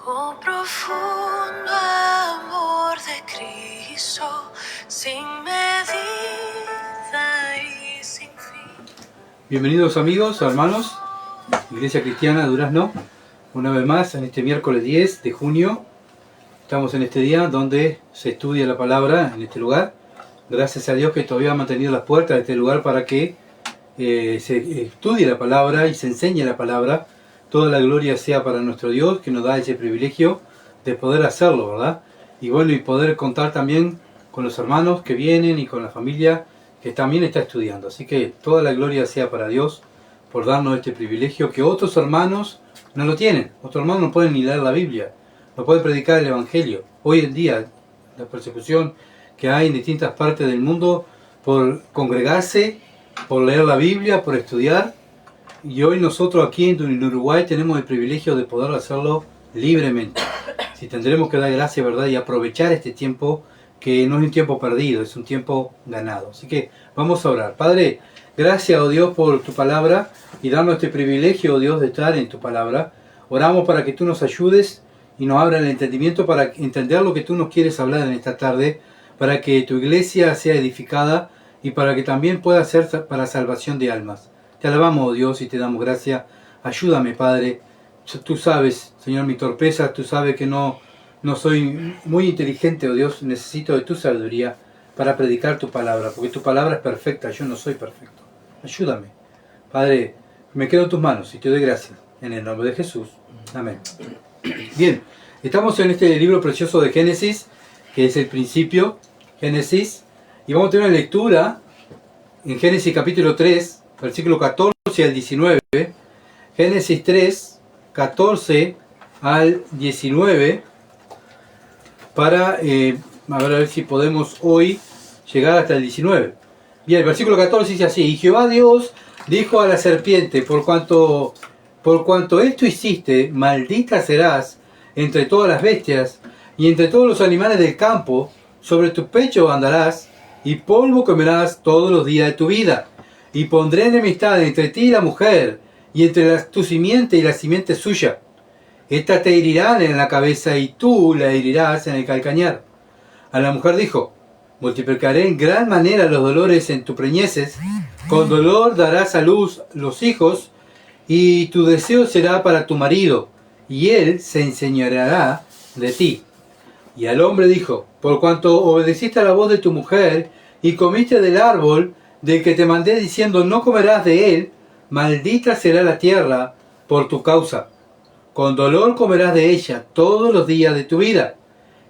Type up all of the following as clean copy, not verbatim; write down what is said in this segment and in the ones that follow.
Oh, profundo amor de Cristo, sin medida y sin fin. Bienvenidos amigos, hermanos, Iglesia Cristiana Durazno, una vez más en este miércoles 10 de junio. Estamos en este día donde se estudia la palabra en este lugar. Gracias a Dios que todavía ha mantenido las puertas de este lugar para que se estudie la palabra y se enseñe la palabra. Toda la gloria sea para nuestro Dios, que nos da ese privilegio de poder hacerlo, ¿verdad? Y bueno, y poder contar también con los hermanos que vienen y con la familia que también está estudiando. Así que toda la gloria sea para Dios por darnos este privilegio que otros hermanos no lo tienen. Otros hermanos no pueden ni leer la Biblia, no pueden predicar el Evangelio. Hoy en día, la persecución que hay en distintas partes del mundo por congregarse, por leer la Biblia, por estudiar. Y hoy nosotros aquí en Uruguay tenemos el privilegio de poder hacerlo libremente. Si tendremos que dar gracias, ¿verdad? Y aprovechar este tiempo, que no es un tiempo perdido, es un tiempo ganado. Así que vamos a orar. Padre, gracias, oh Dios, por tu palabra y darnos este privilegio, oh Dios, de estar en tu palabra. Oramos para que tú nos ayudes y nos abras el entendimiento para entender lo que tú nos quieres hablar en esta tarde, para que tu iglesia sea edificada y para que también pueda ser para salvación de almas. Te alabamos, oh Dios, y te damos gracias. Ayúdame, Padre. Tú sabes, Señor, mi torpeza. Tú sabes que no soy muy inteligente, oh Dios. Necesito de tu sabiduría para predicar tu palabra, porque tu palabra es perfecta. Yo no soy perfecto. Ayúdame. Padre, me quedo en tus manos y te doy gracias. En el nombre de Jesús. Amén. Bien, estamos en este libro precioso de Génesis, que es el principio, Génesis. Y vamos a tener una lectura en Génesis capítulo 3, versículo 14 al 19, Génesis 3, 14 al 19, para a ver si podemos hoy llegar hasta el 19. Bien, el versículo 14 dice así: y Jehová Dios dijo a la serpiente, por cuanto esto hiciste, maldita serás entre todas las bestias y entre todos los animales del campo, sobre tu pecho andarás, y polvo comerás todos los días de tu vida. Y pondré enemistad entre ti y la mujer, y entre tu simiente y la simiente suya. Esta te herirán en la cabeza, y tú la herirás en el calcañar. A la mujer dijo: multiplicaré en gran manera los dolores en tu preñeces, con dolor darás a luz los hijos, y tu deseo será para tu marido, y él se enseñoreará de ti. Y al hombre dijo: por cuanto obedeciste a la voz de tu mujer, y comiste del árbol del que te mandé diciendo, no comerás de él, maldita será la tierra por tu causa. Con dolor comerás de ella todos los días de tu vida.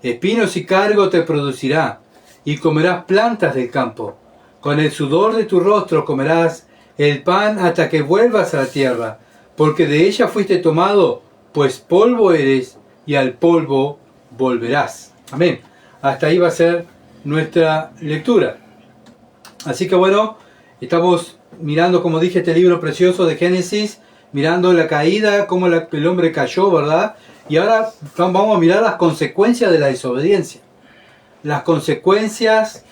Espinos y cargo te producirá, y comerás plantas del campo. Con el sudor de tu rostro comerás el pan hasta que vuelvas a la tierra, porque de ella fuiste tomado, pues polvo eres, y al polvo volverás. Amén. Hasta ahí va a ser nuestra lectura. Así que bueno, estamos mirando, como dije, este libro precioso de Génesis, mirando la caída, cómo el hombre cayó, ¿verdad? Y ahora vamos a mirar las consecuencias de la desobediencia. Las consecuencias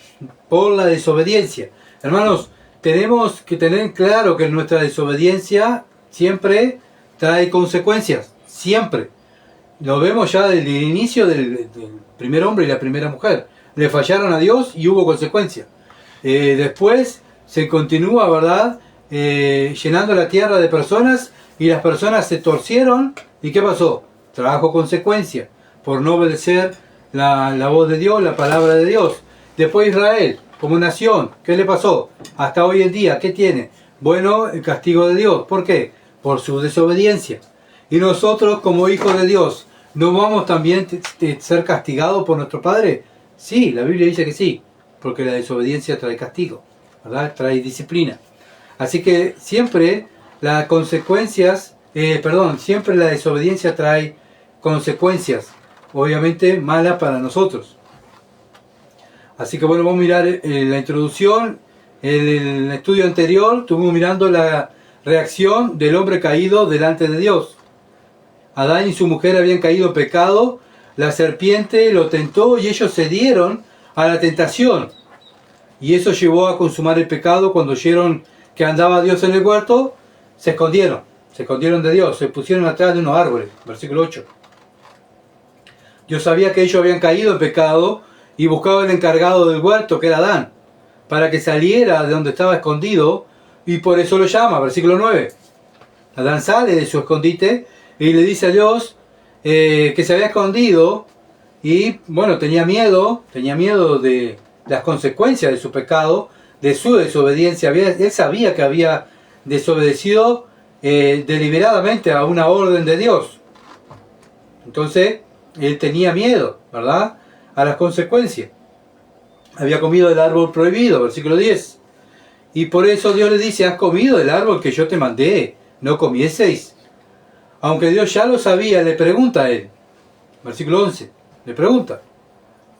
por la desobediencia. Hermanos, tenemos que tener claro que nuestra desobediencia siempre trae consecuencias. Siempre. Lo vemos ya desde el inicio del primer hombre y la primera mujer. Le fallaron a Dios y hubo consecuencias. Después se continúa, ¿verdad? Llenando la tierra de personas, y las personas se torcieron. ¿Y qué pasó? Trajo consecuencias por no obedecer la voz de Dios, la palabra de Dios. Después Israel, como nación, ¿qué le pasó? Hasta hoy en día, ¿qué tiene? Bueno, el castigo de Dios. ¿Por qué? Por su desobediencia. Y nosotros, como hijos de Dios, ¿no vamos también a ser castigados por nuestro Padre? Sí, la Biblia dice que sí, porque la desobediencia trae castigo, ¿verdad? Trae disciplina. Así que siempre siempre la desobediencia trae consecuencias, obviamente malas para nosotros. Así que bueno, vamos a mirar la introducción. En el estudio anterior estuvimos mirando la reacción del hombre caído delante de Dios. Adán y su mujer habían caído en pecado, la serpiente lo tentó y ellos cedieron a la tentación. Y eso llevó a consumar el pecado. Cuando oyeron que andaba Dios en el huerto, se escondieron de Dios, se pusieron atrás de unos árboles. Versículo 8. Dios sabía que ellos habían caído en pecado y buscaba el encargado del huerto, que era Adán, para que saliera de donde estaba escondido, y por eso lo llama, versículo 9. Adán sale de su escondite y le dice a Dios que se había escondido y, bueno, tenía miedo de las consecuencias de su pecado, de su desobediencia. Él sabía que había desobedecido deliberadamente a una orden de Dios. Entonces, él tenía miedo, ¿verdad?, a las consecuencias. Había comido del árbol prohibido, versículo 10. Y por eso Dios le dice, has comido del árbol que yo te mandé, no comieseis. Aunque Dios ya lo sabía, le pregunta a él. Versículo 11, le pregunta.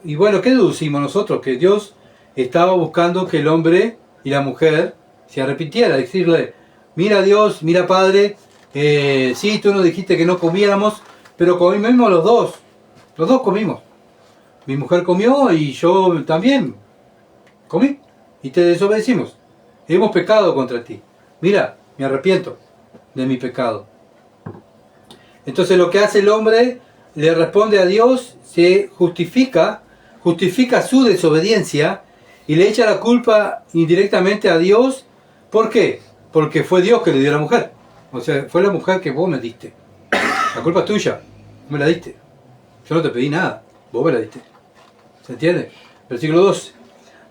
Y bueno, ¿qué deducimos nosotros? Que Dios estaba buscando que el hombre y la mujer se arrepintieran, decirle, mira Dios, mira Padre, sí, tú nos dijiste que no comiéramos, pero comimos los dos comimos. Mi mujer comió y yo también comí y te desobedecimos. Hemos pecado contra ti. Mira, me arrepiento de mi pecado. Entonces lo que hace el hombre, le responde a Dios, se justifica su desobediencia y le echa la culpa indirectamente a Dios. ¿Por qué? Porque fue Dios que le dio a la mujer. O sea, fue la mujer que vos me diste. La culpa es tuya, me la diste. Yo no te pedí nada, vos me la diste. ¿Se entiende? Versículo 12.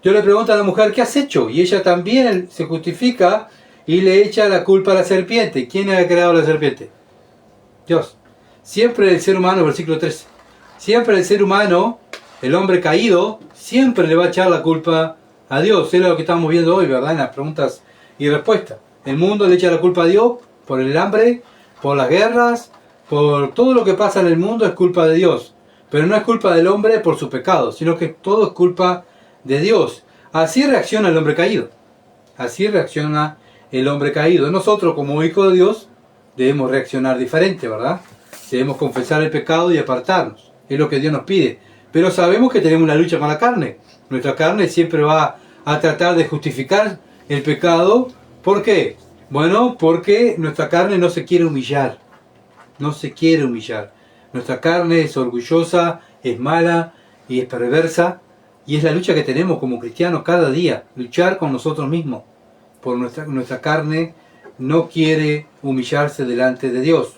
Dios le pregunta a la mujer, ¿qué has hecho? Y ella también se justifica y le echa la culpa a la serpiente. ¿Quién ha creado la serpiente? Dios. Siempre el ser humano, versículo 13, siempre el ser humano, el hombre caído, siempre le va a echar la culpa a Dios. Es lo que estamos viendo hoy, ¿verdad? En las preguntas y respuestas. El mundo le echa la culpa a Dios por el hambre, por las guerras, por todo lo que pasa en el mundo es culpa de Dios. Pero no es culpa del hombre por su pecado, sino que todo es culpa de Dios. Así reacciona el hombre caído. Así reacciona el hombre caído. Nosotros, como hijos de Dios, debemos reaccionar diferente, ¿verdad? Debemos confesar el pecado y apartarnos. Es lo que Dios nos pide. Pero sabemos que tenemos una lucha con la carne. Nuestra carne siempre va a tratar de justificar el pecado. ¿Por qué? Bueno, porque nuestra carne no se quiere humillar. No se quiere humillar. Nuestra carne es orgullosa, es mala y es perversa. Y es la lucha que tenemos como cristianos cada día. Luchar con nosotros mismos. Por nuestra carne no quiere humillarse delante de Dios.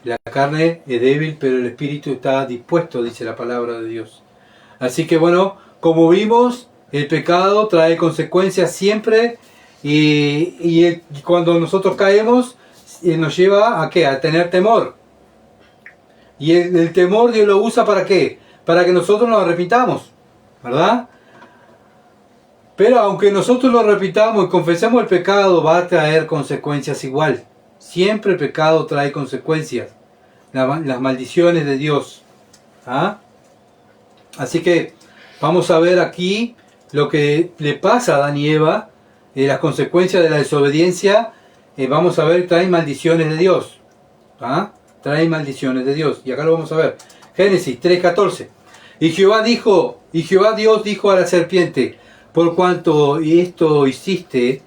La carne es débil, pero el espíritu está dispuesto, dice la palabra de Dios. Así que bueno, como vimos, el pecado trae consecuencias siempre y cuando nosotros caemos nos lleva a ¿qué? A tener temor. Y el temor Dios lo usa ¿para qué? Para que nosotros nos arrepintamos, ¿verdad? Pero aunque nosotros lo repitamos y confesemos el pecado, va a traer consecuencias igual. Siempre el pecado trae consecuencias. Las maldiciones de Dios. ¿Ah? Así que vamos a ver aquí lo que le pasa a Adán y Eva. Las consecuencias de la desobediencia. Vamos a ver, trae maldiciones de Dios. ¿Ah? Trae maldiciones de Dios. Y acá lo vamos a ver. Génesis 3:14. Y Jehová Dios dijo a la serpiente, por cuanto esto hiciste,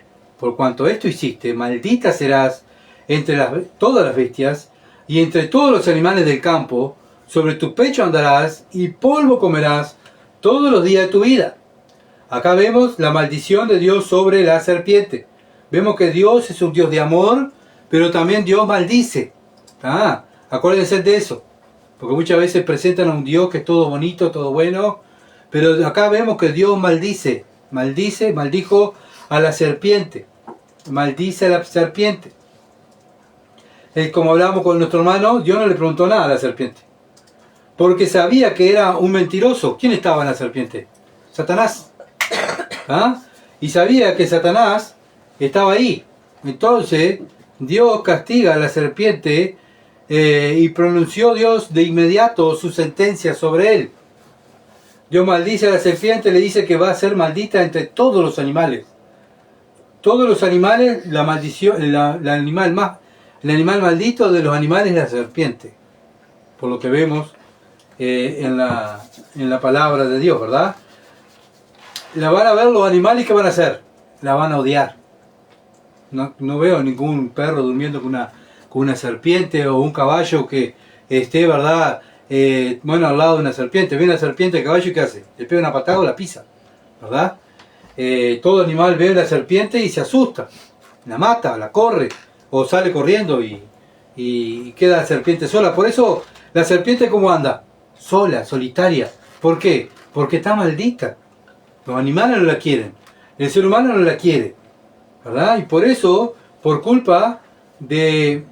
maldita serás entre todas las bestias y entre todos los animales del campo, sobre tu pecho andarás y polvo comerás todos los días de tu vida. Acá vemos la maldición de Dios sobre la serpiente. Vemos que Dios es un Dios de amor, pero también Dios maldice. Acuérdense de eso, porque muchas veces presentan a un Dios que es todo bonito, todo bueno, pero acá vemos que Dios maldijo a la serpiente. Maldice a la serpiente. Como hablábamos con nuestro hermano, Dios no le preguntó nada a la serpiente. Porque sabía que era un mentiroso. ¿Quién estaba en la serpiente? Satanás. Y sabía que Satanás estaba ahí. Entonces, Dios castiga a la serpiente y pronunció Dios de inmediato su sentencia sobre él. Dios maldice a la serpiente, le dice que va a ser maldita entre todos los animales. Todos los animales, la maldición, el animal maldito de los animales es la serpiente. Por lo que vemos en la palabra de Dios, ¿verdad? La van a ver los animales, ¿qué van a hacer? La van a odiar. No veo ningún perro durmiendo con una serpiente o un caballo que esté, ¿verdad?, bueno, al lado de una serpiente, ve una serpiente de caballo y ¿qué hace? Le pega una patada o la pisa, ¿verdad? Todo animal ve a la serpiente y se asusta, la mata, la corre, o sale corriendo y queda la serpiente sola. Por eso la serpiente, ¿cómo anda? Sola, solitaria. ¿Por qué? Porque está maldita. Los animales no la quieren, el ser humano no la quiere, ¿verdad? Y por eso, por culpa del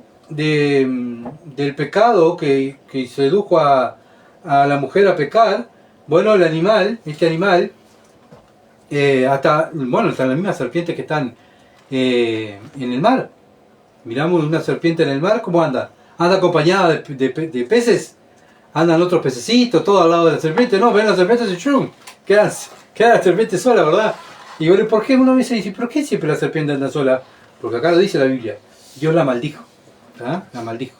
pecado que sedujo a la mujer a pecar, bueno, el animal, este animal, hasta las mismas serpientes que están en el mar. Miramos una serpiente en el mar, ¿cómo anda? Anda acompañada de peces, andan otros pececitos, todo al lado de la serpiente. No, ven la serpiente y ¡chum! Queda la serpiente sola, ¿verdad? Y bueno, ¿por qué uno dice, por qué siempre la serpiente anda sola? Porque acá lo dice la Biblia, Dios la maldijo, ¿ah? La maldijo.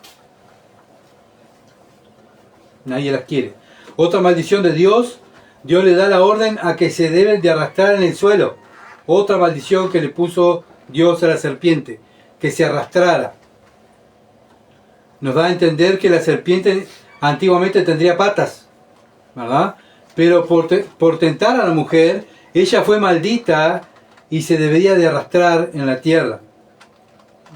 Nadie las quiere. Otra maldición de Dios, Dios le da la orden a que se deben de arrastrar en el suelo. Otra maldición que le puso Dios a la serpiente, que se arrastrara. Nos da a entender que la serpiente antiguamente tendría patas, ¿verdad? Pero por tentar a la mujer, ella fue maldita y se debería de arrastrar en la tierra.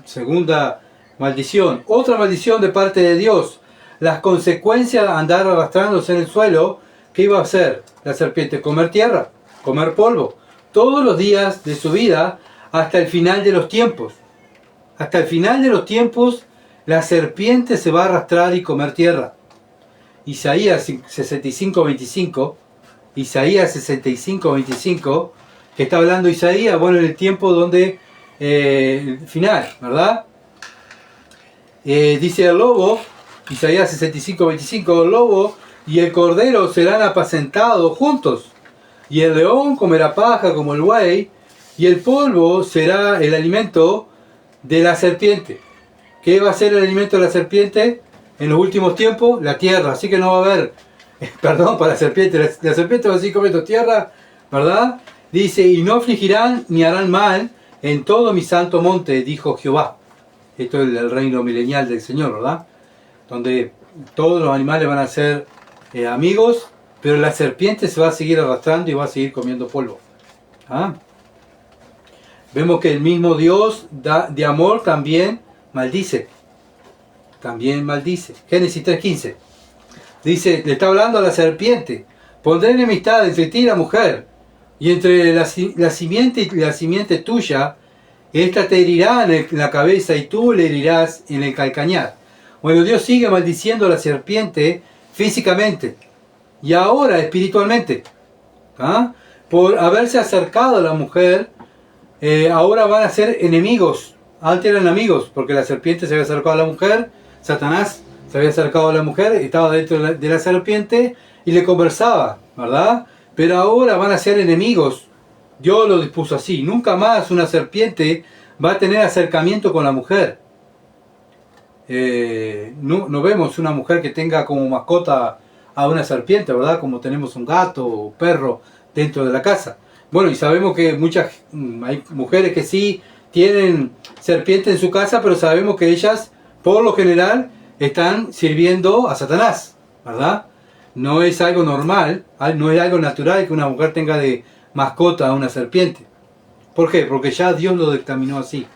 Segunda maldición. Otra maldición de parte de Dios. Las consecuencias de andar arrastrándose en el suelo, ¿qué iba a hacer la serpiente? Comer tierra, comer polvo, todos los días de su vida hasta el final de los tiempos. Hasta el final de los tiempos, la serpiente se va a arrastrar y comer tierra. Isaías 65:25, Isaías 65:25, que está hablando Isaías, bueno, en el tiempo donde, final, ¿verdad? Dice el lobo, Isaías 65:25, el lobo y el cordero serán apacentados juntos, y el león comerá paja como el buey, y el polvo será el alimento de la serpiente. ¿Qué va a ser el alimento de la serpiente en los últimos tiempos? La tierra. Así que no va a haber, perdón para la serpiente, la serpiente va a seguir comiendo tierra, ¿verdad? Dice, y no afligirán ni harán mal en todo mi santo monte, dijo Jehová. Esto es el reino milenial del Señor, ¿verdad? Donde todos los animales van a ser amigos, pero la serpiente se va a seguir arrastrando y va a seguir comiendo polvo. ¿Ah? Vemos que el mismo Dios de amor también maldice. También maldice. Génesis 3:15. Dice, le está hablando a la serpiente. Pondré enemistad entre ti y la mujer, y entre la simiente y la simiente tuya, esta te herirá en la cabeza y tú le herirás en el calcañar. Bueno, Dios sigue maldiciendo a la serpiente físicamente y ahora espiritualmente. ¿Ah? Por haberse acercado a la mujer, ahora van a ser enemigos. Antes eran amigos, porque la serpiente se había acercado a la mujer, Satanás se había acercado a la mujer, estaba dentro de la serpiente y le conversaba, ¿verdad? Pero ahora van a ser enemigos. Dios lo dispuso así. Nunca más una serpiente va a tener acercamiento con la mujer. No vemos una mujer que tenga como mascota a una serpiente, ¿verdad? Como tenemos un gato o perro dentro de la casa. Bueno, y sabemos que hay mujeres que sí tienen serpiente en su casa, pero sabemos que ellas, por lo general, están sirviendo a Satanás, ¿verdad? No es algo normal, no es algo natural que una mujer tenga de mascota a una serpiente. ¿Por qué? Porque ya Dios lo dictaminó así.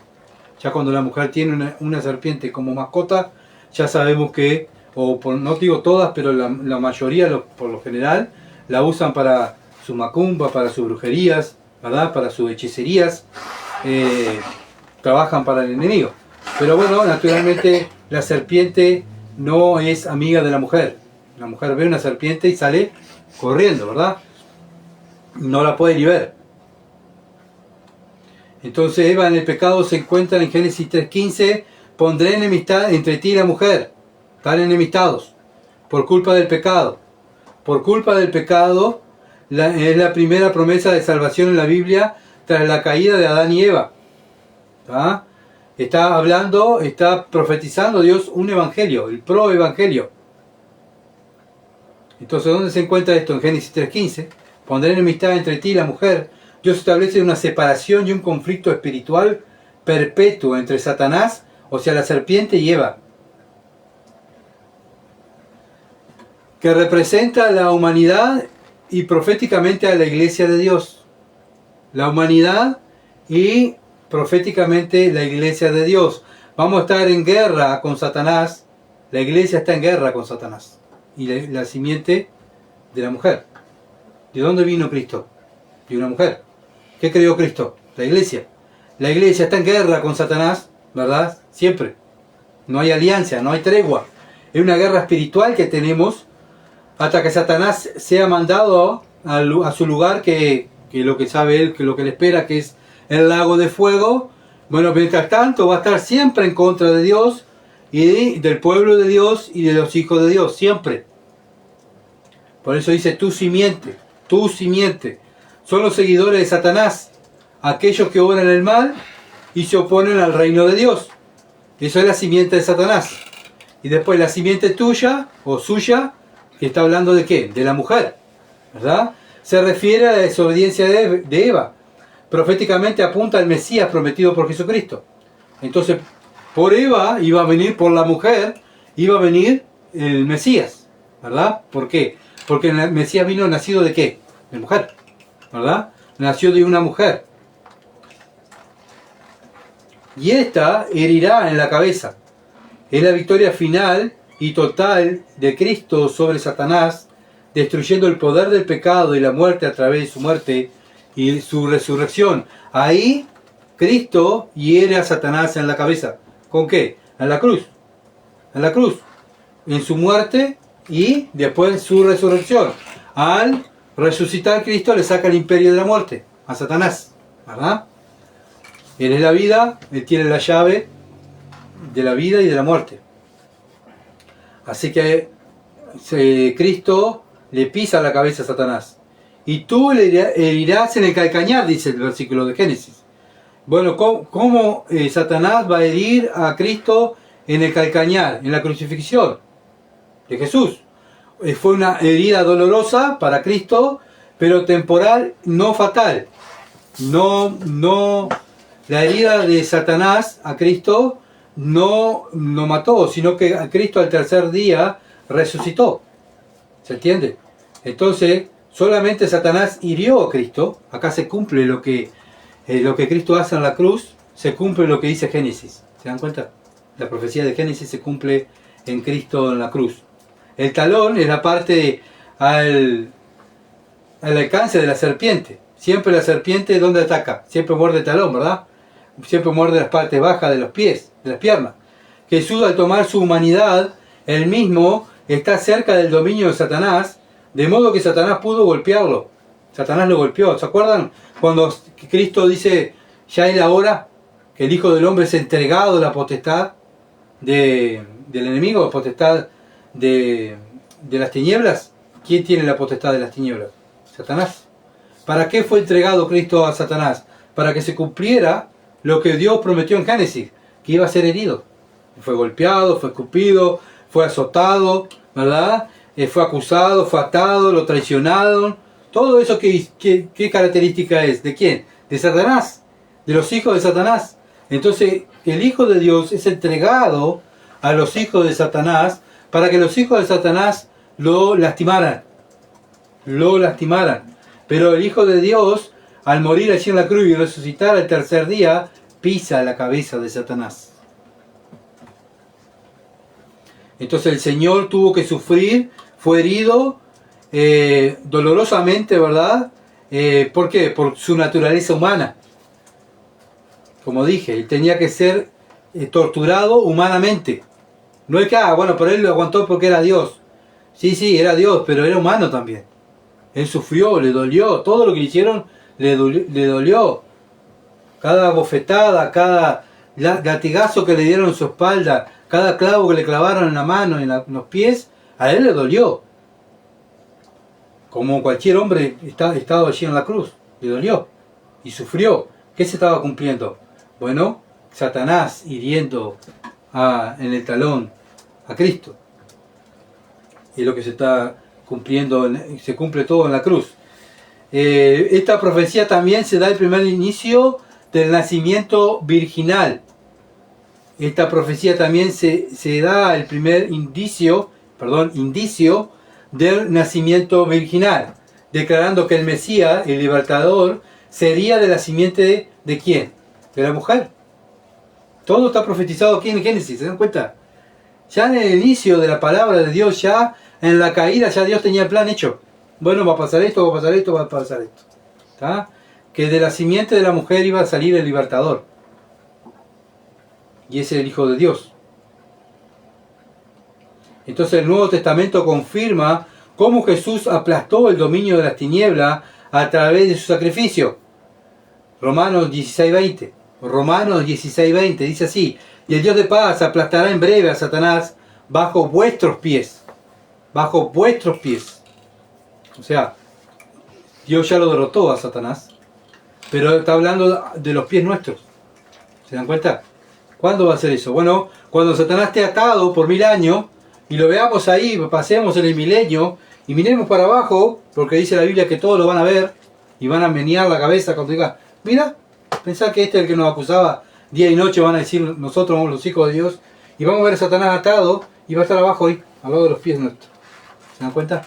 Ya cuando la mujer tiene una serpiente como mascota, ya sabemos que, no digo todas, pero la mayoría, por lo general, la usan para su macumba, para sus brujerías, ¿verdad? Para sus hechicerías, trabajan para el enemigo. Pero bueno, naturalmente la serpiente no es amiga de la mujer. La mujer ve una serpiente y sale corriendo, ¿verdad? No la puede ni ver. Entonces Eva en el pecado se encuentra en Génesis 3:15, pondré enemistad entre ti y la mujer. Están enemistados por culpa del pecado. Por culpa del pecado es la primera promesa de salvación en la Biblia tras la caída de Adán y Eva. ¿Ah? Está profetizando Dios un evangelio, el pro-evangelio. Entonces, ¿dónde se encuentra esto? En Génesis 3:15. Pondré enemistad entre ti y la mujer. Dios establece una separación y un conflicto espiritual perpetuo entre Satanás, o sea, la serpiente, y Eva. que representa a la humanidad y proféticamente a la iglesia de Dios. La humanidad y proféticamente la iglesia de Dios. Vamos a estar en guerra con Satanás. La iglesia está en guerra con Satanás. Y la simiente de la mujer. ¿De dónde vino Cristo? De una mujer. ¿Qué creó Cristo? La iglesia. La iglesia está en guerra con Satanás, ¿verdad? Siempre. No hay alianza, no hay tregua. Es una guerra espiritual que tenemos hasta que Satanás sea mandado a su lugar, que lo que sabe él, que lo que le espera, que es el lago de fuego. Bueno, mientras tanto va a estar siempre en contra de Dios y del pueblo de Dios y de los hijos de Dios, siempre. Por eso dice tu simiente, tu simiente. Son los seguidores de Satanás, aquellos que obran el mal y se oponen al reino de Dios. Eso es la simiente de Satanás. Y después la simiente tuya o suya, que está hablando de ¿qué? De la mujer, ¿verdad? Se refiere a la desobediencia de Eva. Proféticamente apunta al Mesías prometido por Jesucristo. Entonces, por Eva iba a venir, por la mujer, iba a venir el Mesías, ¿verdad? ¿Por qué? Porque el Mesías vino nacido de ¿qué? De mujer, ¿verdad? Nació de una mujer. Y esta herirá en la cabeza. Es la victoria final y total de Cristo sobre Satanás, destruyendo el poder del pecado y la muerte a través de su muerte y su resurrección. Ahí Cristo hiere a Satanás en la cabeza. ¿Con qué? En la cruz. En la cruz. En su muerte y después su resurrección. Al resucitar Cristo le saca el imperio de la muerte a Satanás, ¿verdad? Él es la vida, él tiene la llave de la vida y de la muerte. Así que Cristo le pisa la cabeza a Satanás. Y tú le herirás en el calcañar, dice el versículo de Génesis. Bueno, ¿cómo Satanás va a herir a Cristo en el calcañar, en la crucifixión de Jesús? Fue una herida dolorosa para Cristo, pero temporal, no fatal. No, la herida de Satanás a Cristo no mató, sino que a Cristo al tercer día resucitó. ¿Se entiende? Entonces, solamente Satanás hirió a Cristo. Acá se cumple lo que Cristo hace en la cruz, se cumple lo que dice Génesis. ¿Se dan cuenta? La profecía de Génesis se cumple en Cristo en la cruz. El talón es la parte al alcance de la serpiente. Siempre la serpiente, ¿dónde ataca? Siempre muerde el talón, ¿verdad? Siempre muerde las partes bajas de los pies, de las piernas. Jesús, al tomar su humanidad, él mismo está cerca del dominio de Satanás, de modo que Satanás pudo golpearlo. Satanás lo golpeó. ¿Se acuerdan cuando Cristo dice, ya es la hora, que el Hijo del Hombre es entregado la potestad del enemigo, la potestad de las tinieblas? ¿Quién tiene la potestad de las tinieblas? Satanás. ¿Para qué fue entregado Cristo a Satanás? Para que se cumpliera lo que Dios prometió en Génesis, que iba a ser herido. Fue golpeado, fue escupido, fue azotado, ¿verdad? Fue acusado, fue atado, lo traicionaron. Todo eso, ¿qué característica es? ¿De quién? De Satanás, de los hijos de Satanás. Entonces, el Hijo de Dios es entregado a los hijos de Satanás para que los hijos de Satanás lo lastimaran. Lo lastimaran. Pero el Hijo de Dios, al morir allí en la cruz y resucitar al tercer día, pisa la cabeza de Satanás. Entonces el Señor tuvo que sufrir, fue herido dolorosamente, ¿verdad? ¿Por qué? Por su naturaleza humana. Como dije, él tenía que ser torturado humanamente. No es que, bueno, pero él lo aguantó porque era Dios. Sí, era Dios, pero era humano también. Él sufrió, le dolió, todo lo que le hicieron le dolió. Cada bofetada, cada latigazo que le dieron en su espalda, cada clavo que le clavaron en la mano, en los pies, a él le dolió. Como cualquier hombre estado allí en la cruz, le dolió y sufrió. ¿Qué se estaba cumpliendo? Bueno, Satanás hiriendo en el talón a Cristo. Y lo que se está cumpliendo, se cumple todo en la cruz. Esta profecía también se da el primer inicio del nacimiento virginal. Esta profecía también se da el primer indicio del nacimiento virginal, declarando que el Mesías, el libertador, sería de la simiente de ¿quién? De la mujer. Todo está profetizado aquí en Génesis, ¿se dan cuenta? Ya en el inicio de la palabra de Dios, ya en la caída, ya Dios tenía el plan hecho. Bueno, va a pasar esto, va a pasar esto, va a pasar esto. ¿Está? Que de la simiente de la mujer iba a salir el libertador. Y ese es el Hijo de Dios. Entonces el Nuevo Testamento confirma cómo Jesús aplastó el dominio de las tinieblas a través de su sacrificio. Romanos 16:20. Romanos 16:20 dice así: y el Dios de paz aplastará en breve a Satanás bajo vuestros pies. Bajo vuestros pies. O sea, Dios ya lo derrotó a Satanás, pero está hablando de los pies nuestros. ¿Se dan cuenta? ¿Cuándo va a ser eso? Bueno, cuando Satanás esté atado por 1000 años y lo veamos ahí, pasemos en el milenio y miremos para abajo, porque dice la Biblia que todos lo van a ver y van a menear la cabeza cuando diga, mira, pensá que este es el que nos acusaba día y noche, van a decir nosotros somos los hijos de Dios, y vamos a ver a Satanás atado y va a estar abajo ahí, al lado de los pies nuestros. ¿Se dan cuenta?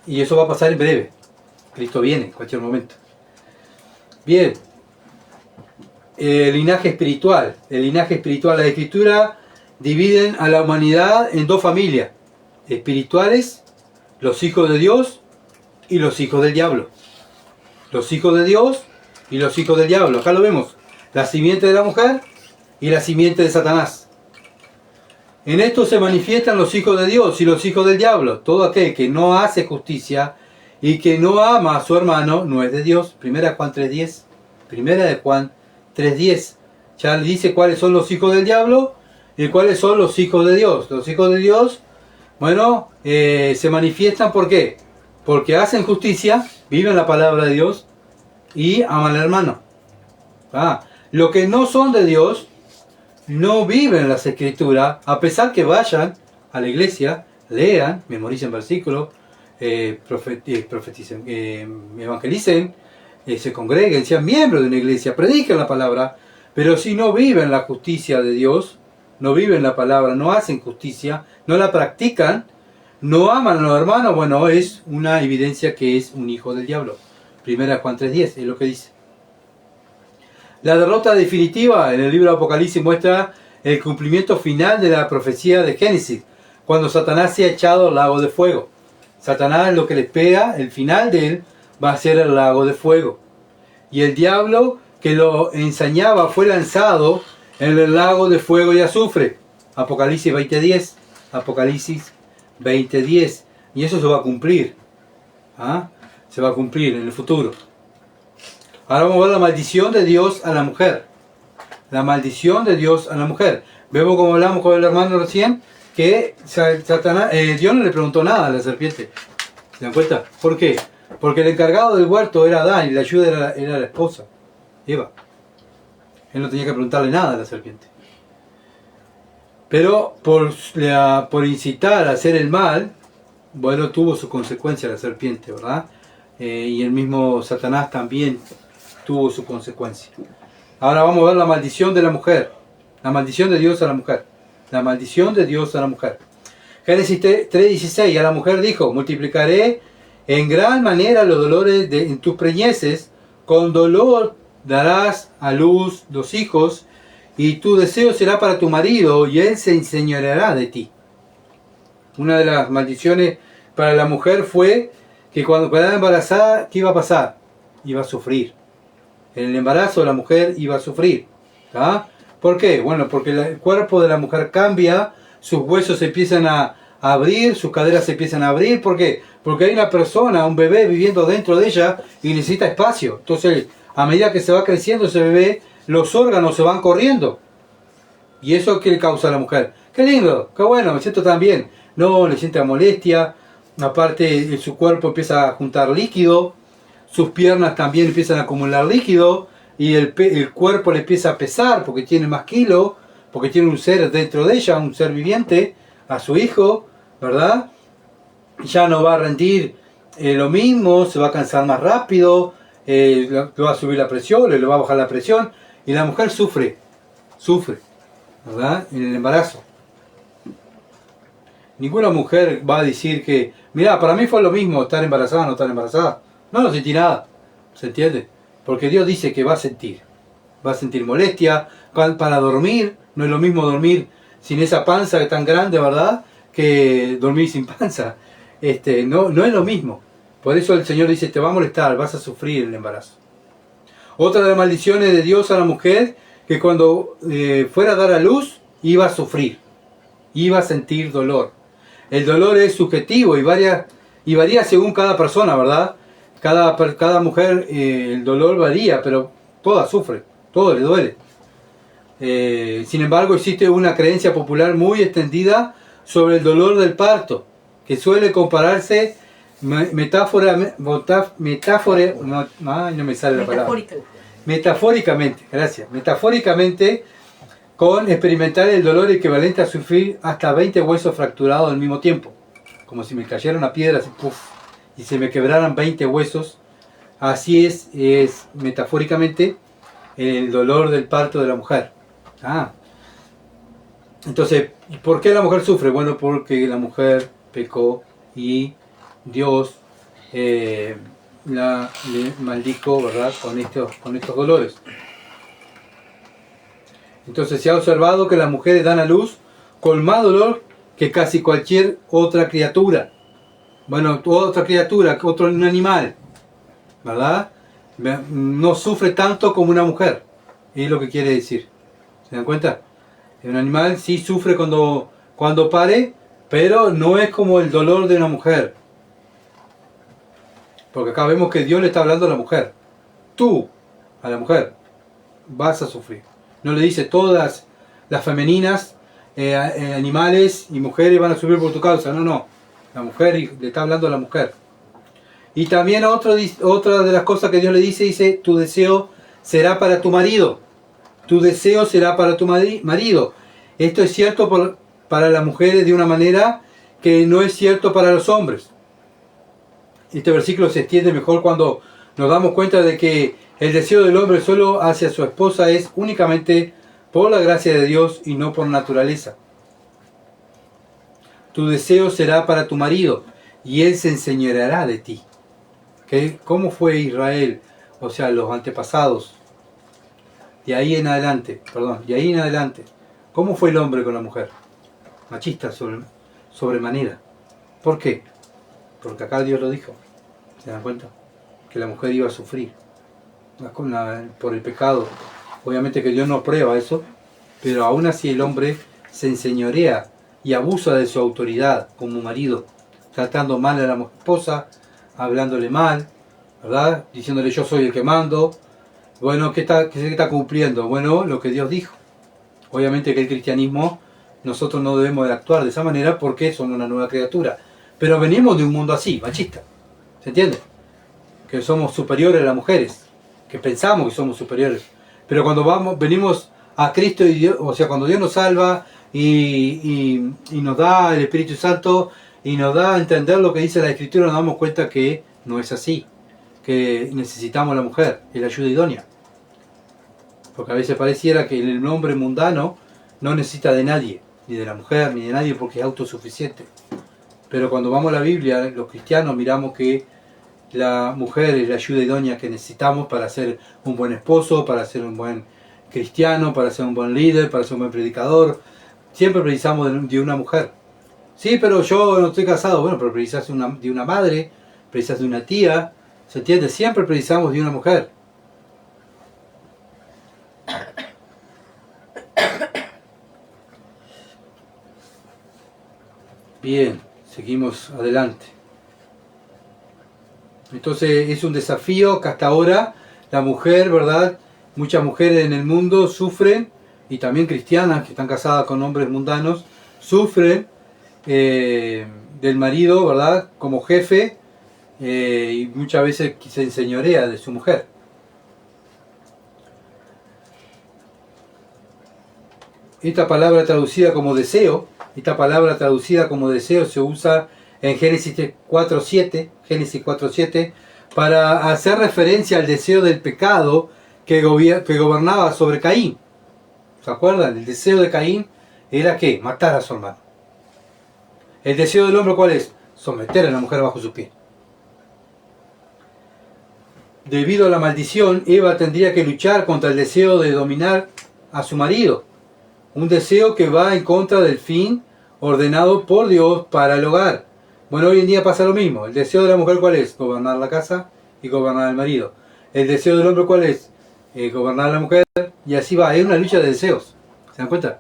Y eso va a pasar en breve. Cristo viene en cualquier momento. Bien. El linaje espiritual. El linaje espiritual. La Escritura dividen a la humanidad en dos familias. Espirituales, los hijos de Dios y los hijos del diablo. Los hijos de Dios y los hijos del diablo. Acá lo vemos. La simiente de la mujer y la simiente de Satanás. En esto se manifiestan los hijos de Dios y los hijos del diablo. Todo aquel que no hace justicia y que no ama a su hermano no es de Dios. Primera de Juan 3:10. Primera de Juan 3:10. Ya le dice cuáles son los hijos del diablo y cuáles son los hijos de Dios. Los hijos de Dios, bueno, se manifiestan ¿por qué? Porque hacen justicia, viven la palabra de Dios y aman al hermano. Los que no son de Dios no viven las escrituras, a pesar que vayan a la iglesia, lean, memoricen versículos, profeticen, evangelicen, se congreguen, sean miembros de una iglesia, prediquen la palabra, pero si no viven la justicia de Dios, no viven la palabra, no hacen justicia, no la practican, no aman a los hermanos, bueno, es una evidencia que es un hijo del diablo. Primera Juan 3:10 es lo que dice. La derrota definitiva en el libro de Apocalipsis muestra el cumplimiento final de la profecía de Génesis, cuando Satanás se ha echado al lago de fuego. Satanás, lo que le espera, el final de él, va a ser el lago de fuego. Y el diablo que lo ensañaba fue lanzado en el lago de fuego y azufre. Apocalipsis 20:10. Apocalipsis 20:10. Y eso se va a cumplir. Se va a cumplir en el futuro. Ahora vamos a ver la maldición de Dios a la mujer. La maldición de Dios a la mujer. Vemos como hablamos con el hermano recién, que Satanás, Dios no le preguntó nada a la serpiente. ¿Se dan cuenta? ¿Por qué? Porque el encargado del huerto era Adán y la ayuda era la esposa, Eva. Él no tenía que preguntarle nada a la serpiente. Pero por incitar a hacer el mal, bueno, tuvo su consecuencia la serpiente, ¿verdad? Y el mismo Satanás también tuvo su consecuencia. Ahora vamos a ver la maldición de la mujer. La maldición de Dios a la mujer. La maldición de Dios a la mujer. Génesis 3:16. A la mujer dijo: multiplicaré en gran manera los dolores en tus preñeces. Con dolor darás a luz los hijos. Y tu deseo será para tu marido. Y él se enseñoreará de ti. Una de las maldiciones para la mujer fue que cuando quedaba embarazada, ¿qué iba a pasar? Iba a sufrir. En el embarazo la mujer iba a sufrir. ¿Por qué? Bueno, porque el cuerpo de la mujer cambia, sus huesos se empiezan a abrir, sus caderas se empiezan a abrir. ¿Por qué? Porque hay una persona, un bebé viviendo dentro de ella y necesita espacio. Entonces, a medida que se va creciendo ese bebé, los órganos se van corriendo. ¿Y eso qué le causa a la mujer? ¡Qué lindo! ¡Qué bueno! Me siento tan bien. No, le siente molestia. Aparte, su cuerpo empieza a juntar líquido. Sus piernas también empiezan a acumular líquido. Y el cuerpo le empieza a pesar porque tiene más kilos. Porque tiene un ser dentro de ella, un ser viviente, a su hijo, ¿verdad? Ya no va a rendir lo mismo, se va a cansar más rápido. Le va a subir la presión, le va a bajar la presión. Y la mujer sufre, ¿verdad? En el embarazo. Ninguna mujer va a decir que, mira, para mí fue lo mismo estar embarazada o no estar embarazada. No sentí nada, ¿se entiende? Porque Dios dice que va a sentir. Va a sentir molestia. Para dormir, no es lo mismo dormir sin esa panza tan grande, ¿verdad? Que dormir sin panza. No es lo mismo. Por eso el Señor dice, te va a molestar, vas a sufrir el embarazo. Otra de las maldiciones de Dios a la mujer, que cuando fuera a dar a luz, iba a sufrir, iba a sentir dolor. El dolor es subjetivo y varía según cada persona, ¿verdad? Cada mujer, el dolor varía, pero todas sufren, todo le duele. Sin embargo, existe una creencia popular muy extendida sobre el dolor del parto, que suele compararse metafóricamente con experimentar el dolor equivalente a sufrir hasta 20 huesos fracturados al mismo tiempo, como si me cayera una piedra así, puff, y se me quebraran 20 huesos. Así es metafóricamente el dolor del parto de la mujer. Entonces, ¿por qué la mujer sufre? Bueno, porque la mujer pecó y Dios le maldijo, ¿verdad?, con estos dolores. Entonces se ha observado que las mujeres dan a luz con más dolor que casi cualquier otra criatura. Bueno, otra criatura, un animal, ¿verdad? No sufre tanto como una mujer. Es lo que quiere decir. ¿Se dan cuenta? Un animal sí sufre cuando pare, pero no es como el dolor de una mujer. Porque acá vemos que Dios le está hablando a la mujer. Tú, a la mujer, vas a sufrir. No le dice todas las femeninas, animales y mujeres van a sufrir por tu causa. No. La mujer, le está hablando a la mujer. Y también otra de las cosas que Dios le dice, tu deseo será para tu marido. Tu deseo será para tu marido. Esto es cierto para las mujeres de una manera que no es cierto para los hombres. Este versículo se extiende mejor cuando nos damos cuenta de que el deseo del hombre solo hacia su esposa es únicamente por la gracia de Dios y no por naturaleza. Tu deseo será para tu marido y él se enseñoreará de ti. ¿Cómo fue Israel? O sea, los antepasados. De ahí en adelante. ¿Cómo fue el hombre con la mujer? Machista sobremanera. ¿Por qué? Porque acá Dios lo dijo. ¿Se dan cuenta? Que la mujer iba a sufrir por el pecado. Obviamente que Dios no aprueba eso, pero aún así el hombre se enseñorea y abusa de su autoridad como marido, tratando mal a la esposa, hablándole mal, ¿verdad? Diciéndole yo soy el que mando. Bueno, ¿qué está cumpliendo? Bueno, lo que Dios dijo. Obviamente que el cristianismo, nosotros no debemos de actuar de esa manera porque somos una nueva criatura. Pero venimos de un mundo así, machista. ¿Se entiende? Que somos superiores a las mujeres, que pensamos que somos superiores. Pero cuando venimos a Cristo, y Dios, o sea, cuando Dios nos salva y nos da el Espíritu Santo y nos da a entender lo que dice la Escritura, nos damos cuenta que no es así, que necesitamos a la mujer, es la ayuda idónea. Porque a veces pareciera que el hombre mundano no necesita de nadie, ni de la mujer, ni de nadie, porque es autosuficiente. Pero cuando vamos a la Biblia, los cristianos miramos que la mujer es la ayuda idónea que necesitamos para ser un buen esposo, para ser un buen cristiano, para ser un buen líder, para ser un buen predicador. Siempre precisamos de una mujer. Sí, pero yo no estoy casado. Bueno, pero precisas de una madre, precisas de una tía. ¿Se entiende? Siempre precisamos de una mujer. Bien, seguimos adelante. Entonces es un desafío que hasta ahora la mujer, ¿verdad? Muchas mujeres en el mundo sufren, y también cristianas que están casadas con hombres mundanos, sufren del marido, ¿verdad? Como jefe, y muchas veces se enseñorea de su mujer. Esta palabra traducida como deseo se usa en Génesis 4.7, para hacer referencia al deseo del pecado que gobernaba sobre Caín. ¿Se acuerdan? El deseo de Caín era ¿qué? Matar a su hermano. ¿El deseo del hombre cuál es? Someter a la mujer bajo sus pies. Debido a la maldición, Eva tendría que luchar contra el deseo de dominar a su marido. Un deseo que va en contra del fin ordenado por Dios para el hogar. Bueno, hoy en día pasa lo mismo. ¿El deseo de la mujer cuál es? Gobernar la casa y gobernar al marido. ¿El deseo del hombre cuál es? Gobernar a la mujer. Y así va. Es una lucha de deseos. ¿Se dan cuenta?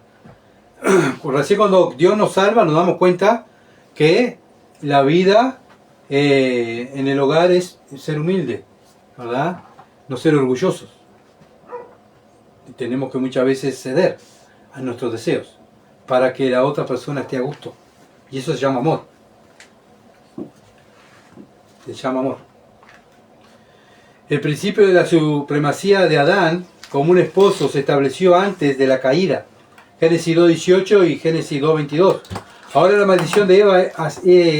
Recién cuando Dios nos salva nos damos cuenta que la vida en el hogar es ser humilde, ¿verdad? No ser orgullosos. Tenemos que muchas veces ceder a nuestros deseos para que la otra persona esté a gusto. Y eso se llama amor. Se llama amor. El principio de la supremacía de Adán como un esposo se estableció antes de la caída. Génesis 2.18 y Génesis 2.22. Ahora la maldición de Eva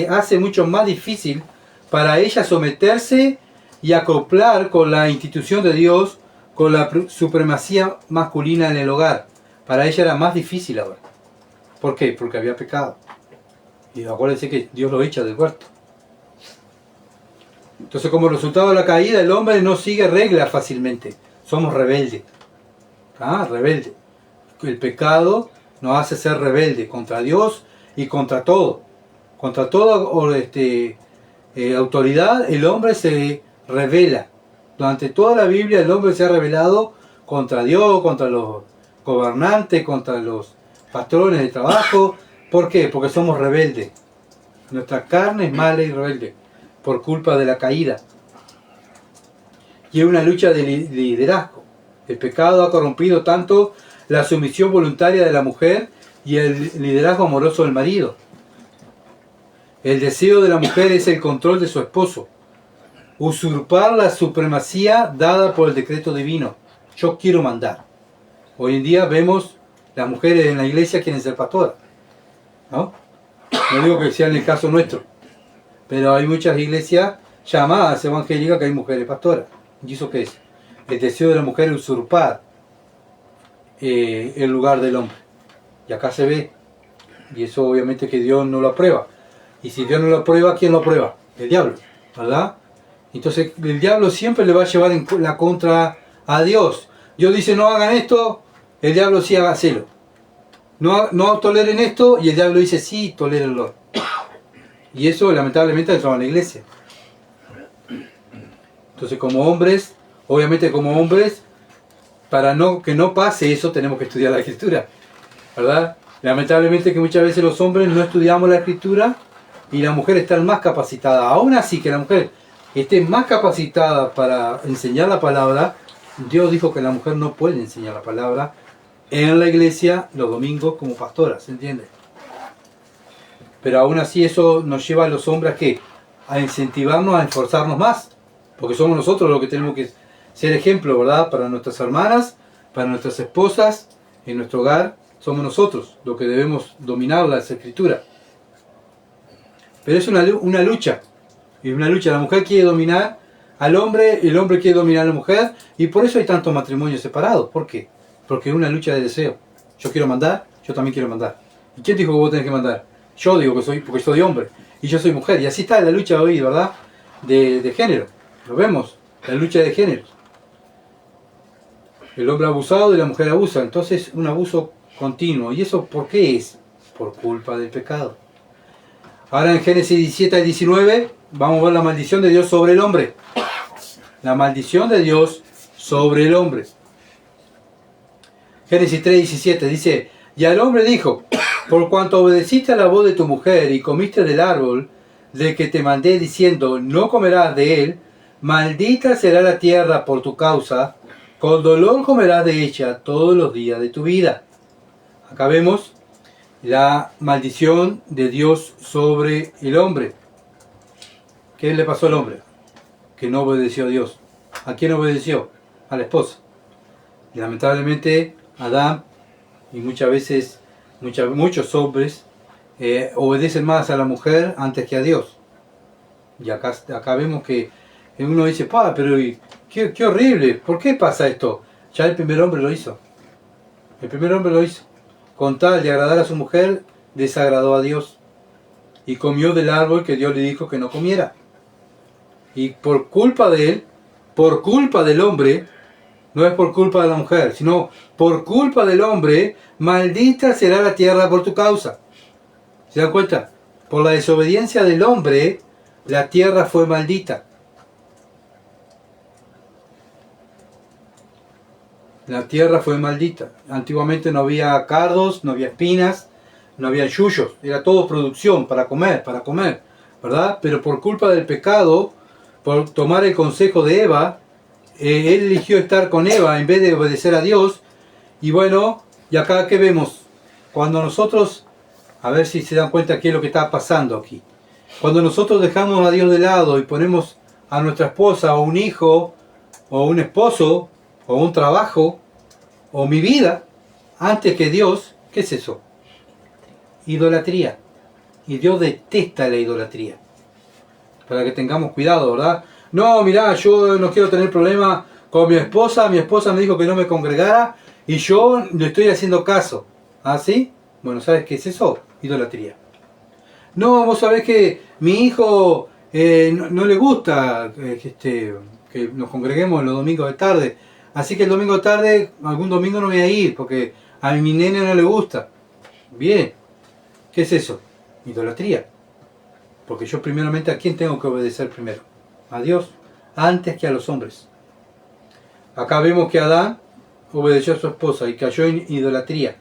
hace mucho más difícil para ella someterse y acoplar con la institución de Dios, con la supremacía masculina en el hogar. Para ella era más difícil ahora. ¿Por qué? Porque había pecado. Y acuérdense que Dios lo echa del huerto. Entonces, como resultado de la caída, el hombre no sigue reglas fácilmente. Somos rebeldes. Rebelde. El pecado nos hace ser rebelde contra Dios y contra todo. Contra toda autoridad, el hombre se rebela. Durante toda la Biblia, el hombre se ha rebelado contra Dios, contra los gobernantes, contra los patrones de trabajo. ¿Por qué? Porque somos rebeldes. Nuestra carne es mala y rebelde por culpa de la caída. Y es una lucha de liderazgo. El pecado ha corrompido tanto la sumisión voluntaria de la mujer y el liderazgo amoroso del marido. El deseo de la mujer es el control de su esposo. Usurpar la supremacía dada por el decreto divino. Yo quiero mandar. Hoy en día vemos las mujeres en la iglesia quieren ser pastoras. ¿No? No digo que sea en el caso nuestro. Pero hay muchas iglesias llamadas evangélicas que hay mujeres pastoras. ¿Y eso qué es? El deseo de la mujer es usurpar el lugar del hombre. Y acá se ve. Y eso obviamente que Dios no lo aprueba. Y si Dios no lo aprueba, ¿quién lo aprueba? El diablo, ¿verdad? Entonces el diablo siempre le va a llevar en la contra a Dios. Dios dice no hagan esto, el diablo sí hágaselo. No toleren esto y el diablo dice sí, tolérenlo. Y eso lamentablemente ha entrado en la iglesia. Entonces como hombres, obviamente como hombres, para que no pase eso tenemos que estudiar la escritura, ¿verdad? Lamentablemente que muchas veces los hombres no estudiamos la escritura y la mujer está más capacitada. Aún así que la mujer esté más capacitada para enseñar la palabra, Dios dijo que la mujer no puede enseñar la palabra en la iglesia los domingos como pastora, ¿se entiende? Pero aún así eso nos lleva a los hombres a incentivarnos, a esforzarnos más, porque somos nosotros los que tenemos que ser ejemplo, ¿verdad? Para nuestras hermanas, para nuestras esposas, en nuestro hogar, somos nosotros los que debemos dominar la escritura. Pero es una lucha, es una lucha. La mujer quiere dominar al hombre, el hombre quiere dominar a la mujer, y por eso hay tantos matrimonios separados. ¿Por qué? Porque es una lucha de deseo. Yo quiero mandar, yo también quiero mandar. ¿Y quién dijo que vos tenés que mandar? Yo digo que soy, porque soy hombre, y yo soy mujer. Y así está la lucha hoy, ¿verdad? De género. Lo vemos, la lucha de género. El hombre abusado y la mujer abusa. Entonces un abuso continuo. ¿Y eso por qué es? Por culpa del pecado. Ahora en Génesis 17 al 19 vamos a ver la maldición de Dios sobre el hombre. La maldición de Dios sobre el hombre. Génesis 3:17 dice: y al hombre dijo: por cuanto obedeciste a la voz de tu mujer y comiste del árbol del que te mandé diciendo no comerás de él, maldita será la tierra por tu causa, con dolor comerás de ella todos los días de tu vida. Acá vemos la maldición de Dios sobre el hombre. ¿Qué le pasó al hombre? Que no obedeció a Dios. ¿A quién obedeció? A la esposa. Y lamentablemente Adán y muchas veces muchos hombres obedecen más a la mujer antes que a Dios. Y acá vemos que uno dice, pero qué horrible, ¿por qué pasa esto? Ya el primer hombre lo hizo. El primer hombre lo hizo. Con tal de agradar a su mujer, desagradó a Dios. y comió del árbol que Dios le dijo que no comiera. Y por culpa de él, por culpa del hombre, no es por culpa de la mujer, sino por culpa del hombre, maldita será la tierra por tu causa. ¿Se dan cuenta? Por la desobediencia del hombre, la tierra fue maldita. La tierra fue maldita. Antiguamente no había cardos, no había espinas, no había yuyos. Era todo producción para comer, ¿verdad? Pero por culpa del pecado, por tomar el consejo de Eva, él eligió estar con Eva en vez de obedecer a Dios. Y bueno, y acá ¿qué vemos? Cuando nosotros, a ver si se dan cuenta qué es lo que está pasando aquí. Cuando nosotros dejamos a Dios de lado y ponemos a nuestra esposa o un hijo o un esposo o un trabajo o mi vida antes que Dios, ¿qué es eso? Idolatría. Y Dios detesta la idolatría. Para que tengamos cuidado, ¿verdad? No, mirá, yo no quiero tener problema con mi esposa me dijo que no me congregara y yo le estoy haciendo caso. ¿Ah, sí? Bueno, ¿sabes qué es eso? Idolatría. No, vos sabés que mi hijo no le gusta que nos congreguemos los domingos de tarde. Así que el domingo de tarde, algún domingo no voy a ir porque a mi nene no le gusta. Bien. ¿Qué es eso? Idolatría. Porque yo primeramente, ¿a quién tengo que obedecer primero? A Dios, antes que a los hombres. Acá vemos que Adán obedeció a su esposa y cayó en idolatría.